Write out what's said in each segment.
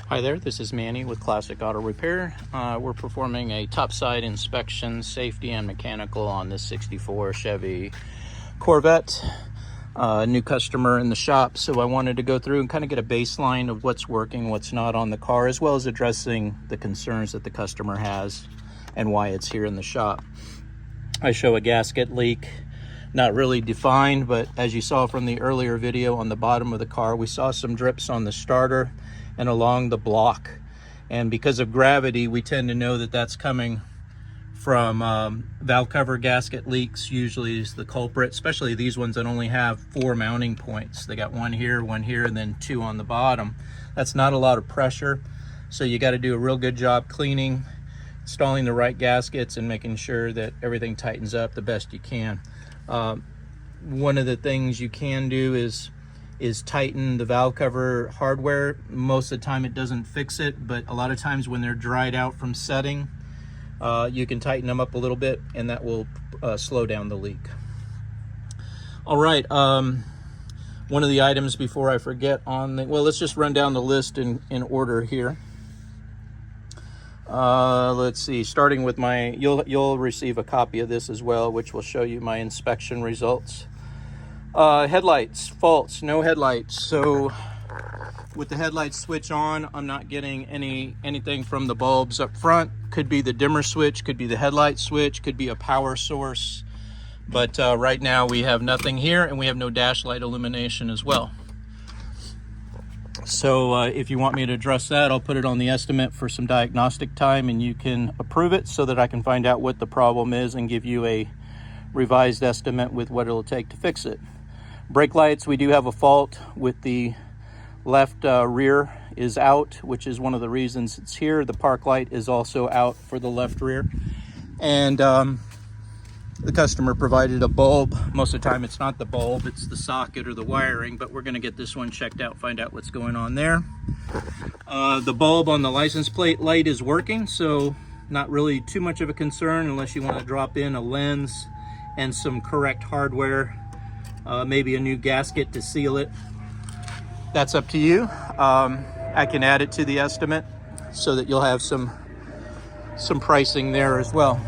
Hi there, this is Manny with Classic Auto Repair. We're performing a topside inspection, safety and mechanical on this 64 Chevy Corvette. New customer in the shop, so I wanted to go through and kind of get a baseline of what's working, what's not on the car, as well as addressing the concerns that the customer has and why it's here in the shop. I show a gasket leak, not really defined, but as you saw from the earlier video on the bottom of the car, we saw some drips on the starter and along the block, and because of gravity we tend to know that that's coming from valve cover gasket leaks. Usually is the culprit, especially these ones that only have 4 mounting points. They got one here, and then 2 on the bottom. That's not a lot of pressure, so you got to do a real good job cleaning, installing the right gaskets, and making sure that everything tightens up the best you can. One of the things you can do is tighten the valve cover hardware. Most of the time it doesn't fix it, but a lot of times when they're dried out from setting, you can tighten them up a little bit, and that will slow down the leak. All right, one of the items before I forget let's just run down the list in order here. Let's see, starting with you'll receive a copy of this as well, which will show you my inspection results. Headlights, faults, no headlights. So with the headlights switch on, I'm not getting anything from the bulbs up front. Could be the dimmer switch, could be the headlight switch, could be a power source. But right now we have nothing here, and we have no dash light illumination as well. So if you want me to address that, I'll put it on the estimate for some diagnostic time, and you can approve it so that I can find out what the problem is and give you a revised estimate with what it'll take to fix it. Brake lights, we do have a fault with the left rear is out, which is one of the reasons it's here. The park light is also out for the left rear. And the customer provided a bulb. Most of the time it's not the bulb, it's the socket or the wiring, but we're gonna get this one checked out, find out what's going on there. The bulb on the license plate light is working, so not really too much of a concern unless you want to drop in a lens and some correct hardware, maybe a new gasket to seal it. That's up to you. I can add it to the estimate so that you'll have some pricing there as well.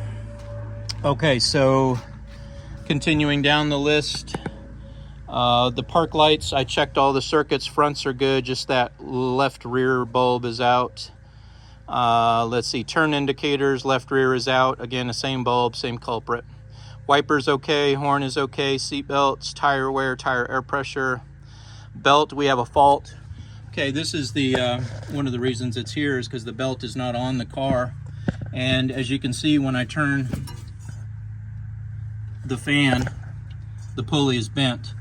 Okay, so continuing down the list, the park lights, I checked all the circuits, fronts are good, just that left rear bulb is out. Let's see, turn indicators, left rear is out, again the same bulb, same culprit. Wipers okay, horn is okay, seat belts, tire wear, tire air pressure. Belt, we have a fault. Okay, this is the one of the reasons it's here is because the belt is not on the car. And as you can see, when I turn the fan, the pulley is bent.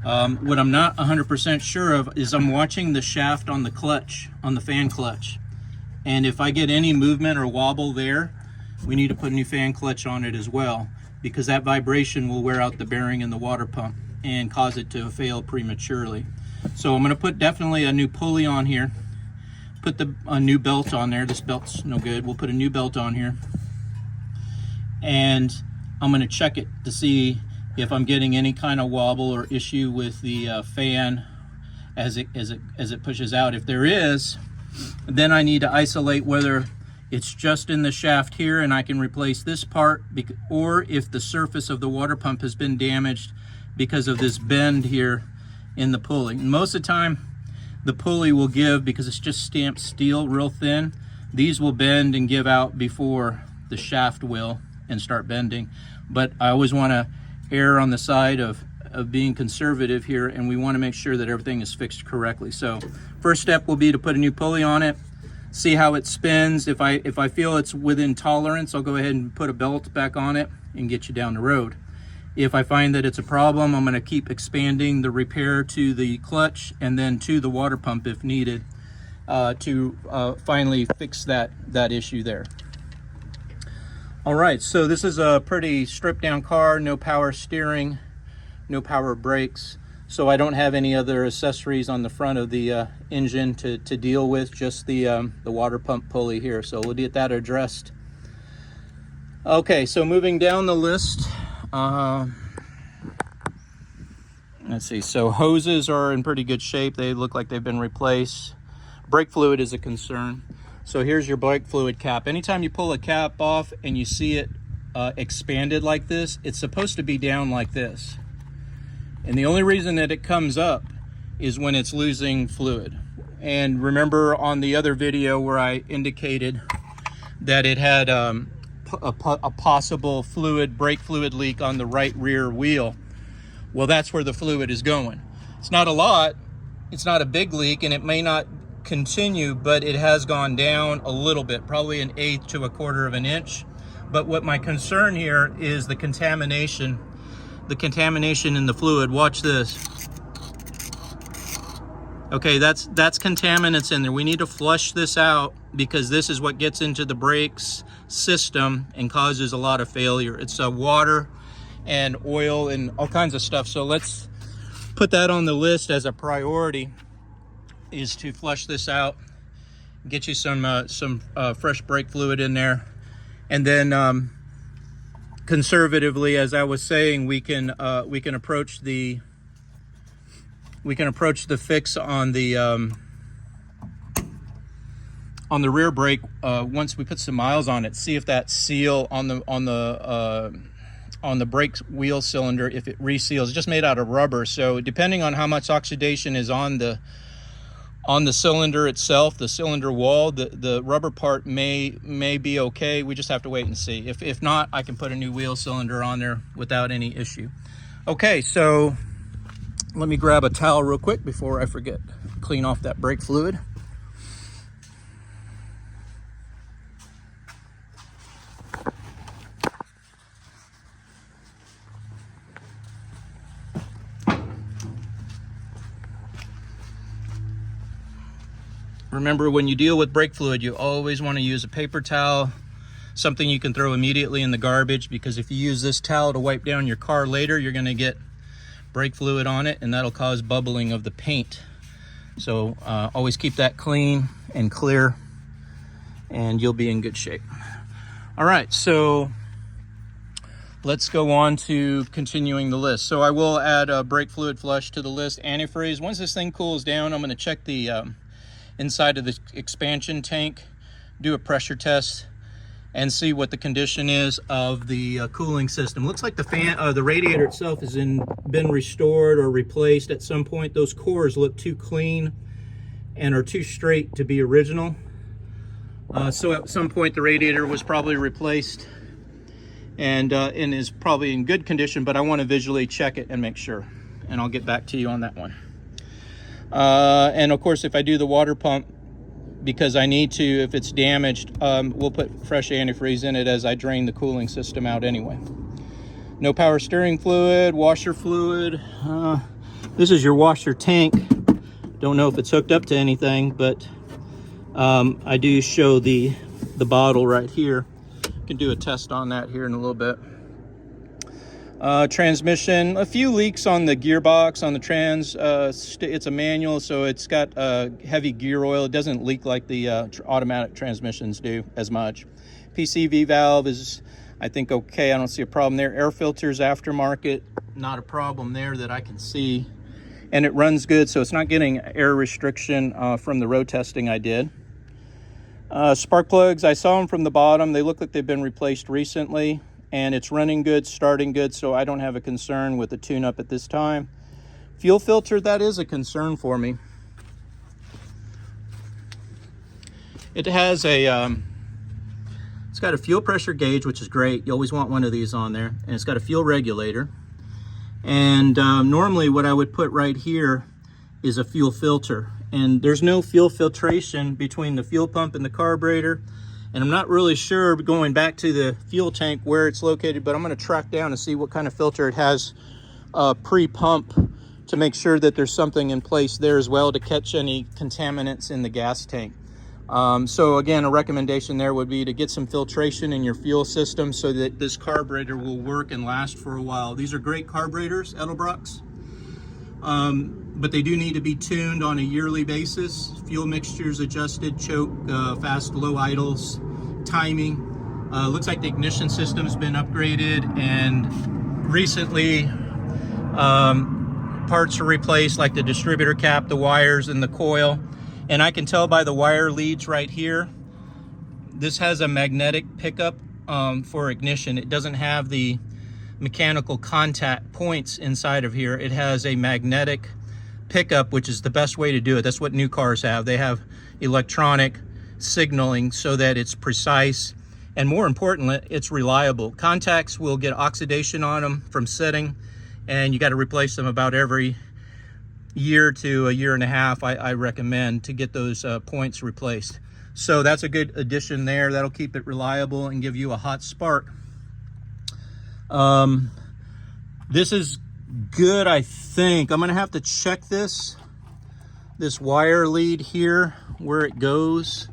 What I'm not 100% sure of is I'm watching the shaft on the clutch, on the fan clutch. And if I get any movement or wobble there, we need to put a new fan clutch on it as well, because that vibration will wear out the bearing in the water pump and cause it to fail prematurely. So I'm going to put definitely a new pulley on here, put a new belt on there. This belt's no good. We'll put a new belt on here, and I'm going to check it to see if I'm getting any kind of wobble or issue with the fan as it pushes out. If there is, then I need to isolate whether it's just in the shaft here and I can replace this part, or if the surface of the water pump has been damaged because of this bend here in the pulley. And most of the time the pulley will give, because it's just stamped steel real thin, these will bend and give out before the shaft will and start bending. But I always want to err on the side of being conservative here, and we want to make sure that everything is fixed correctly. So first step will be to put a new pulley on it, see how it spins. If I feel it's within tolerance, I'll go ahead and put a belt back on it and get you down the road. If I find that it's a problem, I'm going to keep expanding the repair to the clutch and then to the water pump if needed, to finally fix that issue there. All right, so this is a pretty stripped down car, no power steering, no power brakes. So I don't have any other accessories on the front of the engine to deal with, just the water pump pulley here. So we'll get that addressed. Okay, so moving down the list, let's see, so hoses are in pretty good shape. They look like they've been replaced. brake fluid is a concern. So here's your brake fluid cap. Anytime you pull a cap off and you see it expanded like this, it's supposed to be down like this. And the only reason that it comes up is when it's losing fluid. And remember on the other video where I indicated that it had a possible brake fluid leak on the right rear wheel. Well, that's where the fluid is going. It's not a lot, it's not a big leak, and it may not continue, but it has gone down a little bit, probably 1/8 to 1/4 of an inch. But what my concern here is the contamination in the fluid. Watch this. Okay, that's contaminants in there. We need to flush this out because this is what gets into the brakes system and causes a lot of failure. It's water and oil and all kinds of stuff. So let's put that on the list as a priority, is to flush this out, get you some fresh brake fluid in there, and then conservatively, as I was saying, we can approach the fix on the rear brake once we put some miles on it. See if that seal on the brake wheel cylinder, if it reseals. It's just made out of rubber, so depending on how much oxidation is on the cylinder itself, the cylinder wall, the rubber part may be okay. We just have to wait and see. If not, I can put a new wheel cylinder on there without any issue. Okay, so let me grab a towel real quick before I forget. Clean off that brake fluid. Remember, when you deal with brake fluid, you always want to use a paper towel, something you can throw immediately in the garbage, because if you use this towel to wipe down your car later, you're going to get brake fluid on it, and that'll cause bubbling of the paint. So always keep that clean and clear, and you'll be in good shape. All right, so let's go on to continuing the list. So I will add a brake fluid flush to the list. Antifreeze. Once this thing cools down, I'm going to check the inside of the expansion tank, do a pressure test, and see what the condition is of the cooling system. Looks like the radiator itself has been restored or replaced at some point. Those cores look too clean and are too straight to be original. So at some point the radiator was probably replaced and is probably in good condition, but I want to visually check it and make sure, and I'll get back to you on that one. And of course, if I do the water pump, because I need to, if it's damaged, we'll put fresh antifreeze in it as I drain the cooling system out anyway. No power steering fluid, washer fluid. This is your washer tank. Don't know if it's hooked up to anything, but I do show the bottle right here. Can do a test on that here in a little bit. Transmission, a few leaks on the gearbox, on the trans. It's a manual, so it's got heavy gear oil. It doesn't leak like the automatic transmissions do as much. PCV valve is, I think, okay. I don't see a problem there. Air filters aftermarket, not a problem there that I can see. And it runs good, so it's not getting air restriction from the road testing I did. Spark plugs, I saw them from the bottom. They look like they've been replaced recently. And it's running good, starting good, so I don't have a concern with the tune-up at this time. Fuel filter, that is a concern for me. It has it's got a fuel pressure gauge, which is great. You always want one of these on there. And it's got a fuel regulator. And normally what I would put right here is a fuel filter. And there's no fuel filtration between the fuel pump and the carburetor. And I'm not really sure, going back to the fuel tank, where it's located, but I'm going to track down and see what kind of filter it has pre-pump to make sure that there's something in place there as well to catch any contaminants in the gas tank. So again, a recommendation there would be to get some filtration in your fuel system so that this carburetor will work and last for a while. These are great carburetors, Edelbrock's, but they do need to be tuned on a yearly basis. Fuel mixtures adjusted, choke, fast, low idles, timing. Looks like the ignition system's been upgraded, and recently parts are replaced, like the distributor cap, the wires, and the coil. And I can tell by the wire leads right here, this has a magnetic pickup for ignition. It doesn't have the mechanical contact points inside of here. It has a magnetic pickup, which is the best way to do it. That's what new cars have. They have electronic signaling so that it's precise, and more importantly, it's reliable. Contacts will get oxidation on them from sitting, and you got to replace them about every year to a year and a half. I recommend to get those points replaced. So that's a good addition there. That'll keep it reliable and give you a hot spark. This is good, I think. I'm gonna have to check this wire lead here, where it goes.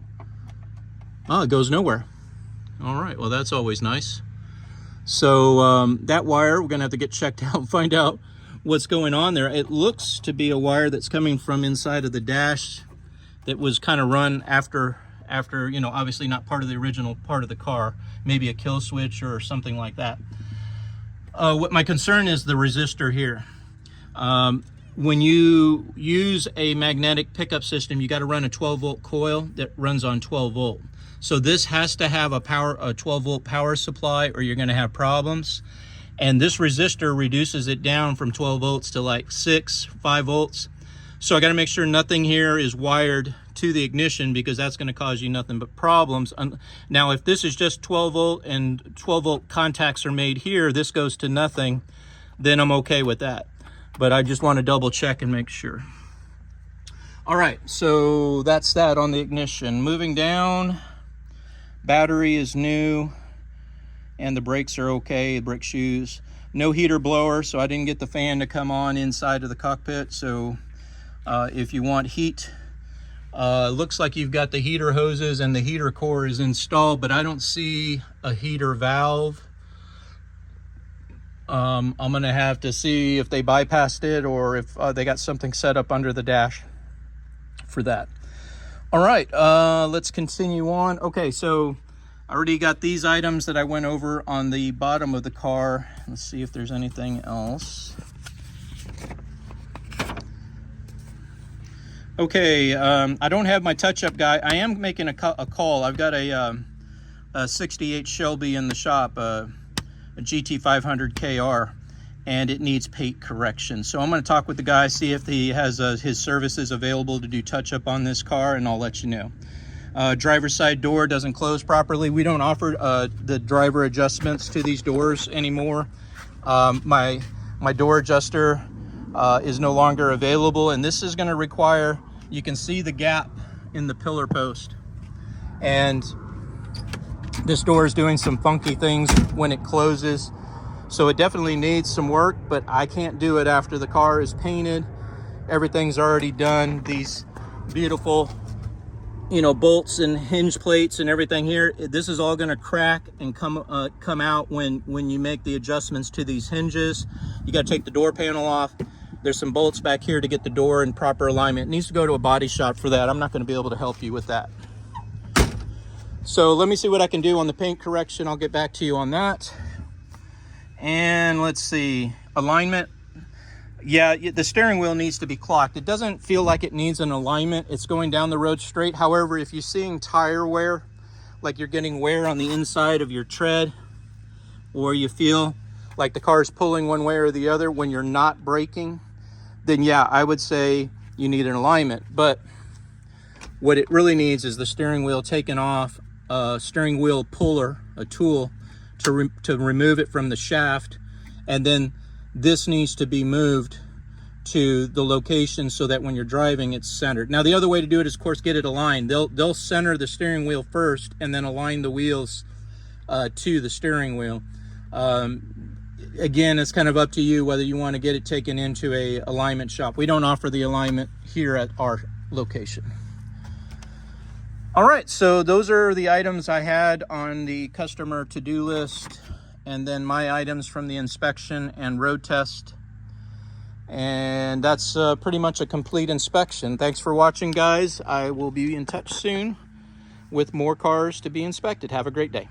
Oh, it goes nowhere. All right, well, that's always nice. So that wire, we're gonna have to get checked out and find out what's going on there. It looks to be a wire that's coming from inside of the dash that was kind of run after, you know, obviously not part of the original part of the car, maybe a kill switch or something like that. What my concern is the resistor here. When you use a magnetic pickup system, you got to run a 12-volt coil that runs on 12 volt. So this has to have a 12-volt power supply, or you're going to have problems. And this resistor reduces it down from 12 volts to like 5 volts. So I got to make sure nothing here is wired to the ignition, because that's going to cause you nothing but problems. Now, if this is just 12 volt and 12 volt contacts are made here, this goes to nothing, then I'm okay with that. But I just want to double check and make sure. All right, so that's that on the ignition. Moving down, battery is new and the brakes are okay, brake shoes. No heater blower, so I didn't get the fan to come on inside of the cockpit. So if you want heat, looks like you've got the heater hoses and the heater core is installed, but I don't see a heater valve. I'm gonna have to see if they bypassed it or if they got something set up under the dash for that. All right, let's continue on. Okay, so I already got these items that I went over on the bottom of the car. Let's see if there's anything else. Okay, I don't have my touch-up guy. I am making a call. I've got a 68 Shelby in the shop, a GT500 KR, and it needs paint correction. So I'm going to talk with the guy, see if he has his services available to do touch-up on this car, and I'll let you know. Driver's side door doesn't close properly. We don't offer the driver adjustments to these doors anymore. My door adjuster is no longer available, and this is going to require, you can see the gap in the pillar post, and this door is doing some funky things when it closes, so it definitely needs some work, but I can't do it after the car is painted. Everything's already done. These beautiful, you know, bolts and hinge plates and everything here, this is all going to crack and come out when you make the adjustments to these hinges. You got to take the door panel off. There's some bolts back here to get the door in proper alignment. It needs to go to a body shop for that. I'm not going to be able to help you with that. So let me see what I can do on the paint correction. I'll get back to you on that. And let's see, alignment. Yeah, the steering wheel needs to be clocked. It doesn't feel like it needs an alignment. It's going down the road straight. However, if you're seeing tire wear, like you're getting wear on the inside of your tread, or you feel like the car is pulling one way or the other when you're not braking, then yeah, I would say you need an alignment. But what it really needs is the steering wheel taken off, a steering wheel puller, a tool to remove it from the shaft, and then this needs to be moved to the location so that when you're driving, it's centered. Now, the other way to do it is, of course, get it aligned. They'll center the steering wheel first and then align the wheels to the steering wheel. Again, it's kind of up to you whether you want to get it taken into a alignment shop. We don't offer the alignment here at our location. All right, so those are the items I had on the customer to-do list, and then my items from the inspection and road test. And that's pretty much a complete inspection. Thanks for watching, guys. I will be in touch soon with more cars to be inspected. Have a great day.